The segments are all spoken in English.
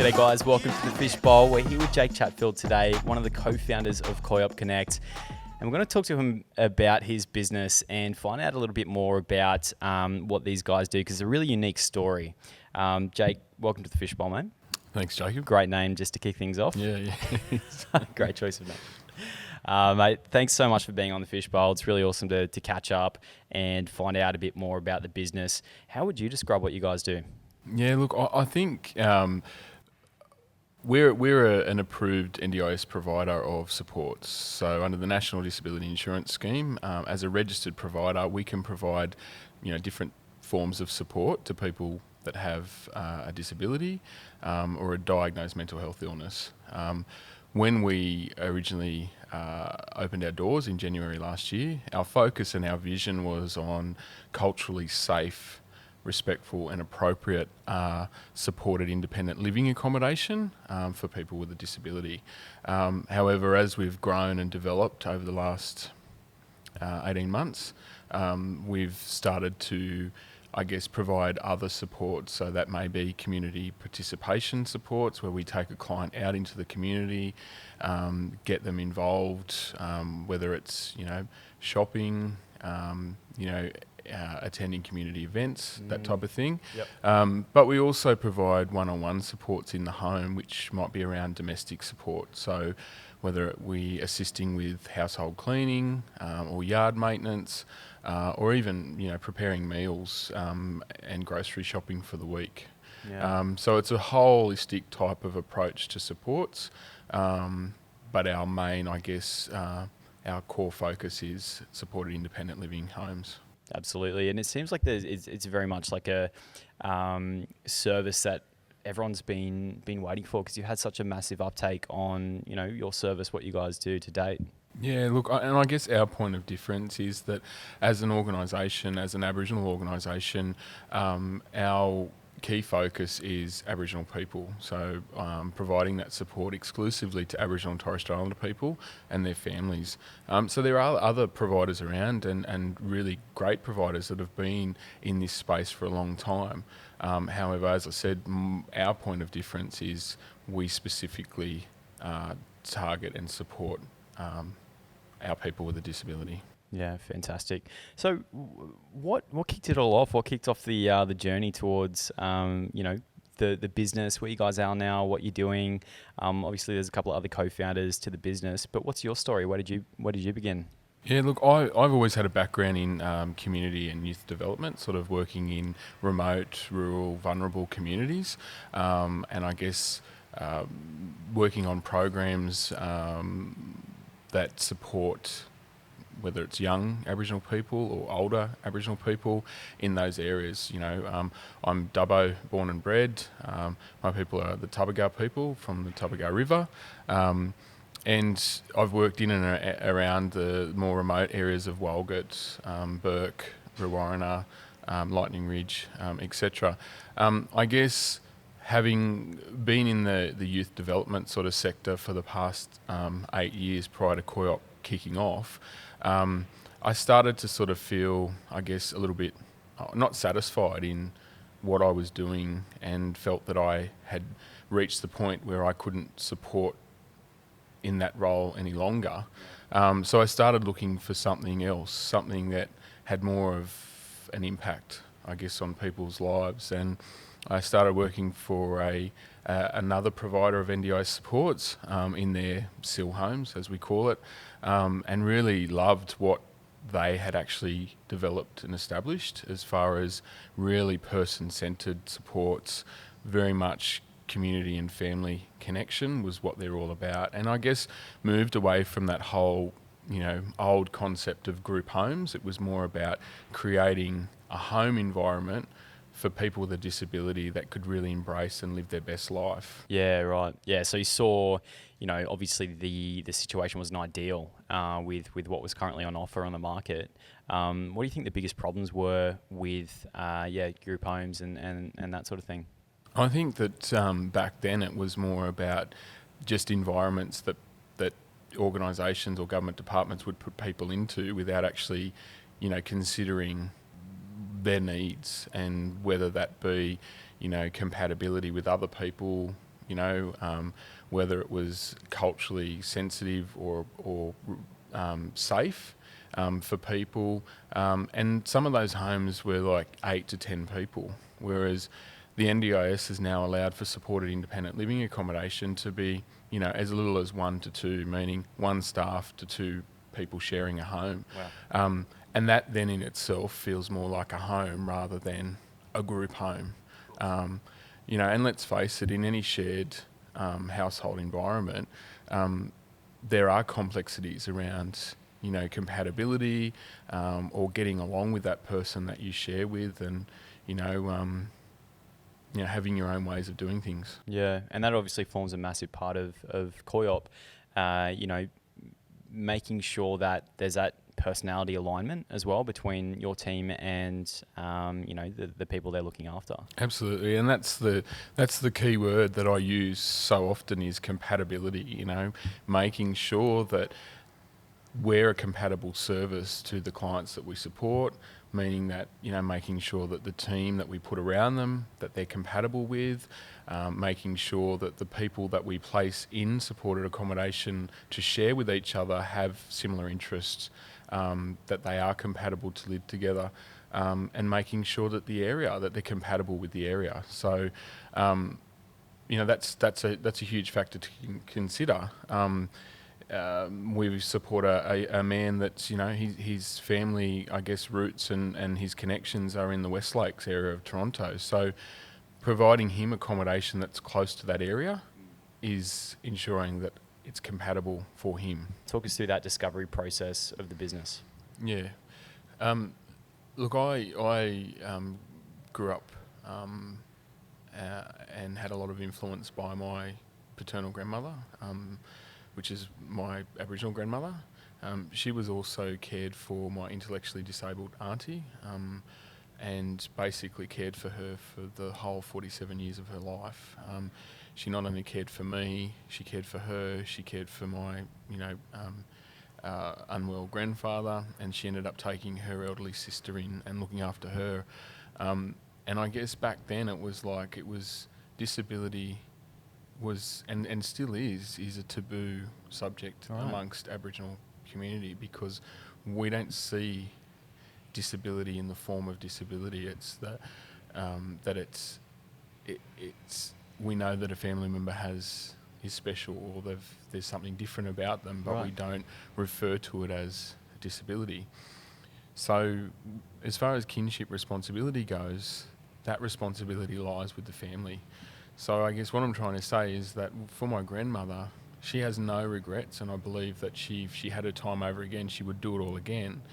G'day guys, welcome to the Fishbowl. We're here with Jake Chatfield today, one of the co-founders of Koiop Connect. And we're going to talk to him about his business and find out a little bit more about what these guys do, because it's a really unique story. Jake, welcome to the Fishbowl, mate. Thanks, Jacob. Great name just to kick things off. Yeah. Great choice of name. Mate, thanks so much for being on the Fishbowl. It's really awesome to catch up and find out a bit more about the business. How would you describe what you guys do? Yeah, look, I think we're an approved NDIS provider of supports. So under the National Disability Insurance Scheme, as a registered provider, we can provide, different forms of support to people that have a disability or a diagnosed mental health illness. When we originally opened our doors in January last year, our focus and our vision was on culturally safe, respectful and appropriate supported independent living accommodation for people with a disability. However, as we've grown and developed over the last 18 months, we've started to, provide other supports. So that may be community participation supports, where we take a client out into the community, get them involved, whether it's, shopping, attending community events, that type of thing. Yep. But we also provide one-on-one supports in the home, which might be around domestic support. So whether we assisting with household cleaning or yard maintenance, or even preparing meals and grocery shopping for the week. Yeah. So it's a holistic type of approach to supports, but our main, our core focus is supported independent living homes. Absolutely, and it seems like it's very much like a service that everyone's been waiting for, because you had such a massive uptake on your service, what you guys do to date. Yeah, look, and I guess our point of difference is that as an organisation, as an Aboriginal organisation, our key focus is Aboriginal people. So providing that support exclusively to Aboriginal and Torres Strait Islander people and their families. So there are other providers around and really great providers that have been in this space for a long time. However, as I said, our point of difference is we specifically target and support our people with a disability. Yeah, fantastic. So, what kicked it all off? What kicked off the journey towards the business, where you guys are now, what you're doing? Obviously, there's a couple of other co-founders to the business, but what's your story? Where did you begin? Yeah, look, I've always had a background in community and youth development, sort of working in remote, rural, vulnerable communities, and working on programs that support whether it's young Aboriginal people or older Aboriginal people in those areas. I'm Dubbo born and bred. My people are the Tubbagah people from the Tubbagah River. And I've worked in and around the more remote areas of Walgett, Burke, Rawarrina, Lightning Ridge, etc. Having been in the youth development sort of sector for the past 8 years prior to Koiop kicking off, I started to sort of feel, a little bit not satisfied in what I was doing, and felt that I had reached the point where I couldn't support in that role any longer. So I started looking for something else, something that had more of an impact, on people's lives. And I started working for another provider of NDI supports in their SIL homes, as we call it, and really loved what they had actually developed and established as far as really person-centred supports, very much community and family connection was what they're all about. And moved away from that whole, old concept of group homes. It was more about creating a home environment for people with a disability that could really embrace and live their best life. Yeah, right. Yeah, so you saw, obviously the situation wasn't ideal with what was currently on offer on the market. What do you think the biggest problems were with group homes and that sort of thing? I think that back then it was more about just environments that organisations or government departments would put people into without actually, considering their needs, and whether that be, compatibility with other people, whether it was culturally sensitive or safe for people. And some of those homes were like 8 to 10 people, whereas the NDIS has now allowed for supported independent living accommodation to be, as little as 1 to 2, meaning 1 staff to 2 people sharing a home. Wow. And that then in itself feels more like a home rather than a group home. And let's face it, in any shared household environment, there are complexities around, compatibility or getting along with that person that you share with, and, having your own ways of doing things. Yeah, and that obviously forms a massive part of Koiop, making sure that there's that personality alignment as well between your team and the people they're looking after. Absolutely, and that's the key word that I use so often is compatibility. Making sure that we're a compatible service to the clients that we support, meaning that, making sure that the team that we put around them, that they're compatible with, making sure that the people that we place in supported accommodation to share with each other have similar interests, that they are compatible to live together, and making sure that they're compatible with the area. So, that's a huge factor to consider. We support a man that's, his family, I guess, roots and his connections are in the West Lakes area of Toronto. So providing him accommodation that's close to that area is ensuring that it's compatible for him. Talk us through that discovery process of the business. Yeah. Look, I grew up and had a lot of influence by my paternal grandmother, which is my Aboriginal grandmother. She was also cared for my intellectually disabled auntie, and basically cared for her for the whole 47 years of her life. She not only cared for me, she cared for her, she cared for my, unwell grandfather, and she ended up taking her elderly sister in and looking after her. And I guess back then it was disability was and still is a taboo subject amongst Aboriginal community, because we don't see disability in the form of disability. It's we know that a family member is special, or there's something different about them, but we don't refer to it as a disability. So as far as kinship responsibility goes, that responsibility lies with the family. So I guess what I'm trying to say is that for my grandmother, she has no regrets, and I believe that if she had her time over again, she would do it all again.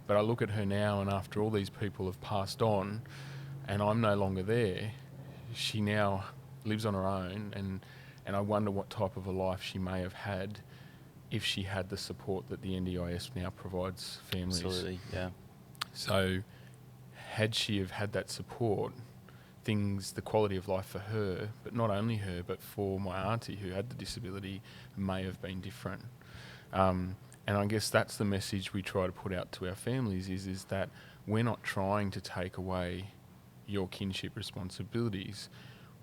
But I look at her now, and after all these people have passed on and I'm no longer there, she now lives on her own, and I wonder what type of a life she may have had if she had the support that the NDIS now provides families. Absolutely, yeah. So had she have had that support, the quality of life for her, but not only her, but for my auntie who had the disability, may have been different. And I guess that's the message we try to put out to our families is that we're not trying to take away your kinship responsibilities.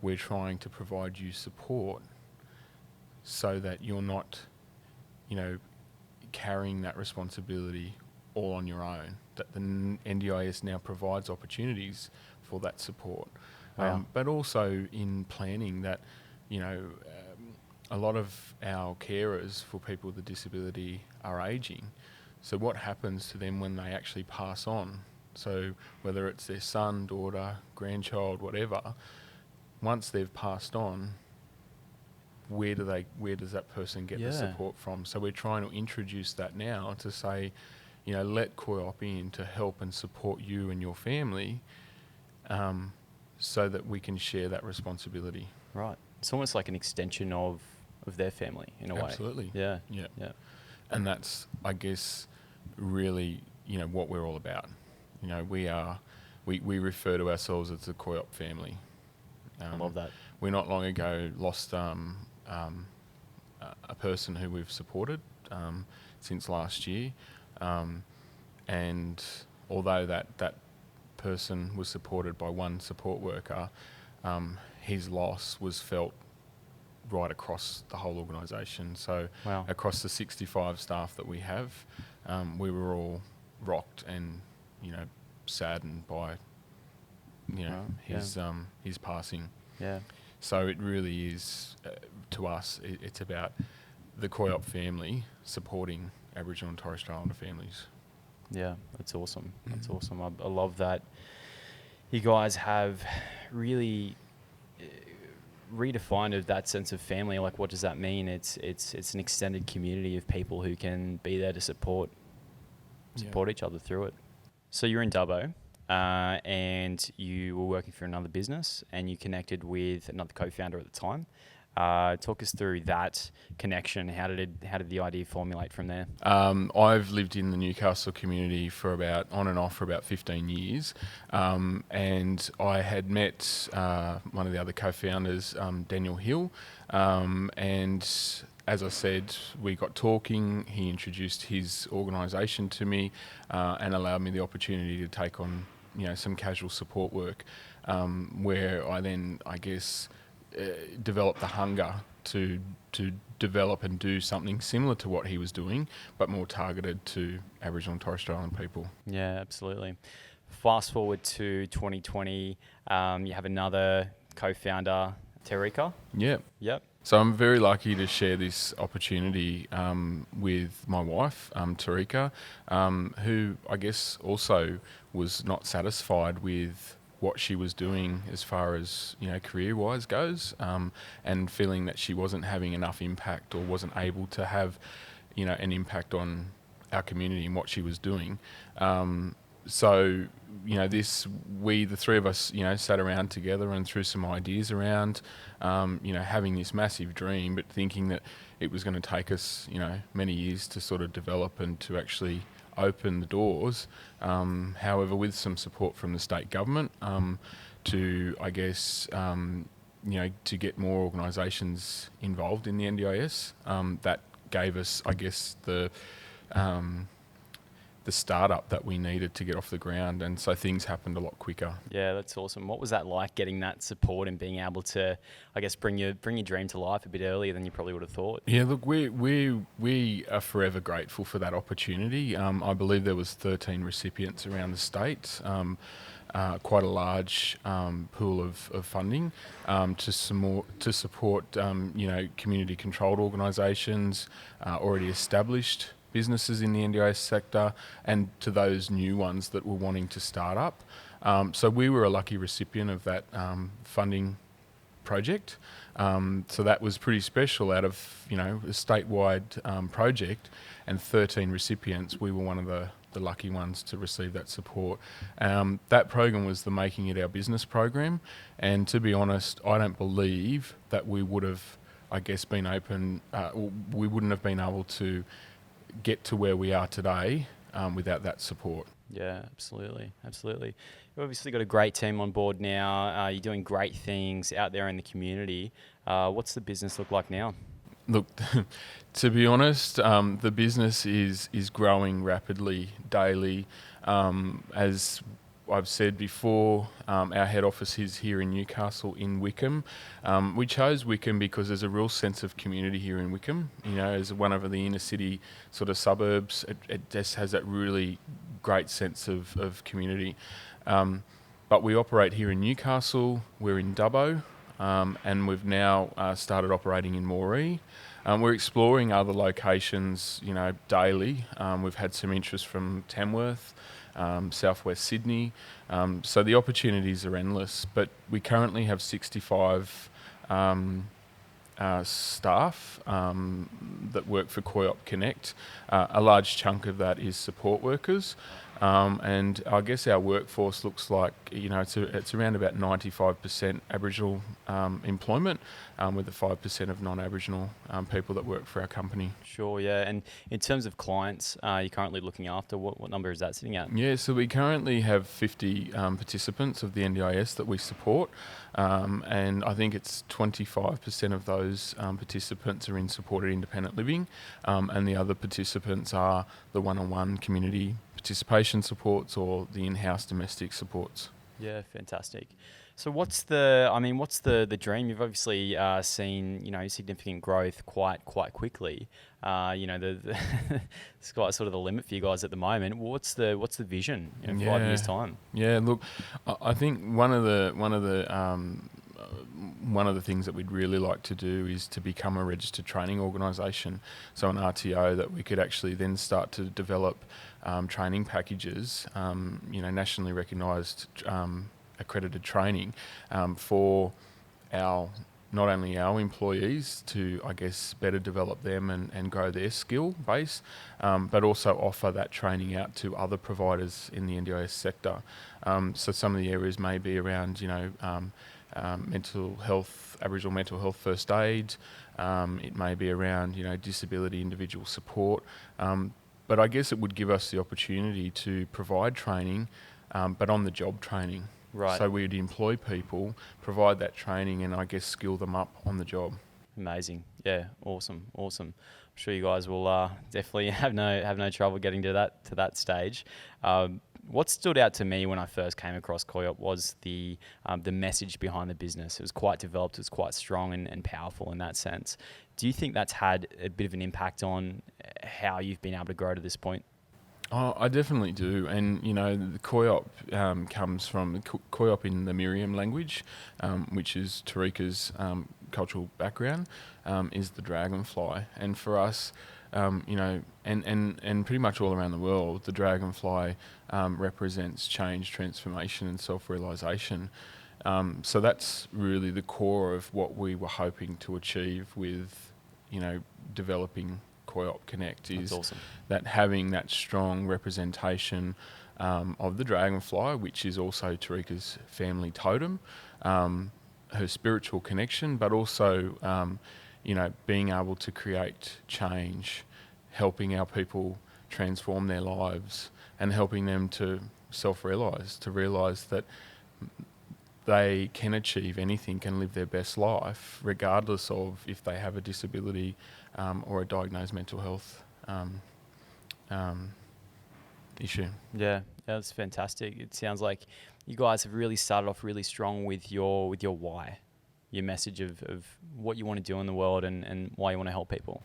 We're trying to provide you support so that you're not, carrying that responsibility all on your own, that the NDIS now provides opportunities for that support. Wow. But also in planning that, a lot of our carers for people with a disability are ageing. So what happens to them when they actually pass on? So whether it's their son, daughter, grandchild, whatever, once they've passed on, where does that person get the support from? So we're trying to introduce that now to say, let Koiop in to help and support you and your family, so that we can share that responsibility. Right. It's almost like an extension of their family in a way. Absolutely. Yeah. Yeah. And that's, I guess, really, what we're all about. We refer to ourselves as the Koiop family. I love that. We not long ago lost a person who we've supported since last year, and although that person was supported by one support worker, his loss was felt right across the whole organisation. So Wow. across the 65 staff that we have, we were all rocked and, saddened by, Wow, his passing. Yeah. So it really is, to us, it's about the Koiop family supporting Aboriginal and Torres Strait Islander families. Yeah, that's awesome. That's awesome. I love that you guys have really redefined of that sense of family. Like, what does that mean? It's an extended community of people who can be there to support each other through it. So you're in Dubbo, and you were working for another business, and you connected with another co-founder at the time. Talk us through that connection. How did the idea formulate from there? I've lived in the Newcastle community on and off for about 15 years, and I had met one of the other co-founders, Daniel Hill, and as I said, we got talking. He introduced his organisation to me and allowed me the opportunity to take on some casual support work, where I then, I guess, developed the hunger to develop and do something similar to what he was doing, but more targeted to Aboriginal and Torres Strait Islander people. Yeah, absolutely. Fast forward to 2020, you have another co-founder, Tareka. Yeah. Yep. So I'm very lucky to share this opportunity with my wife, Tareka, who I guess also was not satisfied with what she was doing as far as career-wise goes, and feeling that she wasn't having enough impact or wasn't able to have an impact on our community and what she was doing. So the three of us sat around together and threw some ideas around, having this massive dream, but thinking that it was going to take us many years to sort of develop and to actually open the doors. However, with some support from the state government, to I guess to get more organisations involved in the NDIS, that gave us, I guess, the startup that we needed to get off the ground, and so things happened a lot quicker. Yeah, that's awesome. What was that like, getting that support and being able to, I guess, bring your dream to life a bit earlier than you probably would have thought? Yeah, look, we are forever grateful for that opportunity. I believe there was 13 recipients around the state. Quite a large pool of funding to support community-controlled organisations, already established businesses in the NDIS sector, and to those new ones that were wanting to start up. So we were a lucky recipient of that funding project. So that was pretty special. Out of a statewide project and 13 recipients, we were one of the lucky ones to receive that support. That program was the Making It Our Business program, and to be honest, I don't believe that we would have, I guess, been open. We wouldn't have been able to get to where we are today without that support. Yeah, absolutely. You've obviously got a great team on board now. You're doing great things out there in the community. What's the business look like now? Look, to be honest, the business is growing rapidly daily. As I've said before, our head office is here in Newcastle in Wickham. We chose Wickham because there's a real sense of community here in Wickham. As one of the inner city sort of suburbs, it just has that really great sense of community. But we operate here in Newcastle, we're in Dubbo, and we've now started operating in Moree. We're exploring other locations, daily. We've had some interest from Tamworth, southwest Sydney. So the opportunities are endless, but we currently have 65 staff that work for Koiop Connect. A large chunk of that is support workers. And I guess our workforce looks like, it's around about 95% Aboriginal employment, with the 5% of non-Aboriginal people that work for our company. Sure, yeah. And in terms of clients, you're currently looking after, what number is that sitting at? Yeah, so we currently have 50 participants of the NDIS that we support, and I think it's 25% of those participants are in supported independent living, and the other participants are the one-on-one community participation supports or the in-house domestic supports. Yeah, fantastic. So what's the dream? You've obviously seen, significant growth quite quickly. The it's quite sort of the limit for you guys at the moment. What's the vision in 5 years' time? Yeah. Look, I think one of the things that we'd really like to do is to become a registered training organisation, so an RTO that we could actually then start to develop training packages, nationally recognised accredited training for not only our employees to, I guess, better develop them and grow their skill base, but also offer that training out to other providers in the NDIS sector. So some of the areas may be around, mental health, Aboriginal mental health first aid. It may be around, disability individual support. But I guess it would give us the opportunity to provide training, but on the job training. Right. So we'd employ people, provide that training, and I guess skill them up on the job. Amazing. Yeah. Awesome. I'm sure you guys will definitely have no trouble getting to that stage. What stood out to me when I first came across Koiop was the message behind the business. It was quite developed. It was quite strong and powerful in that sense. Do you think that's had a bit of an impact on how you've been able to grow to this point? Oh, I definitely do. And, the Koiop comes from Koiop in the Miriam language, which is Tareka's cultural background, is the dragonfly. And for us, and pretty much all around the world, the dragonfly represents change, transformation and self-realisation. So that's really the core of what we were hoping to achieve with, developing Koiop Connect, is awesome. That having that strong representation of the dragonfly, which is also Tareka's family totem, her spiritual connection, but also, being able to create change, helping our people transform their lives and helping them to self-realise, to realise that they can achieve anything, can live their best life, regardless of if they have a disability or a diagnosed mental health issue. Yeah, that's fantastic. It sounds like you guys have really started off really strong with your why, your message of what you want to do in the world and why you want to help people.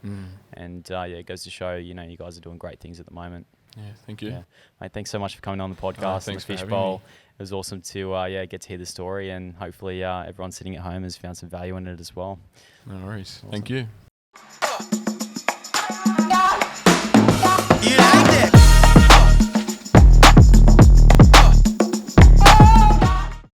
And it goes to show, you guys are doing great things at the moment. Yeah, thank you. Yeah. Mate, thanks so much for coming on the podcast. Thanks and the for having Fishbowl. me. It was awesome to get to hear the story, and hopefully everyone sitting at home has found some value in it as well. No worries. Awesome. Thank you.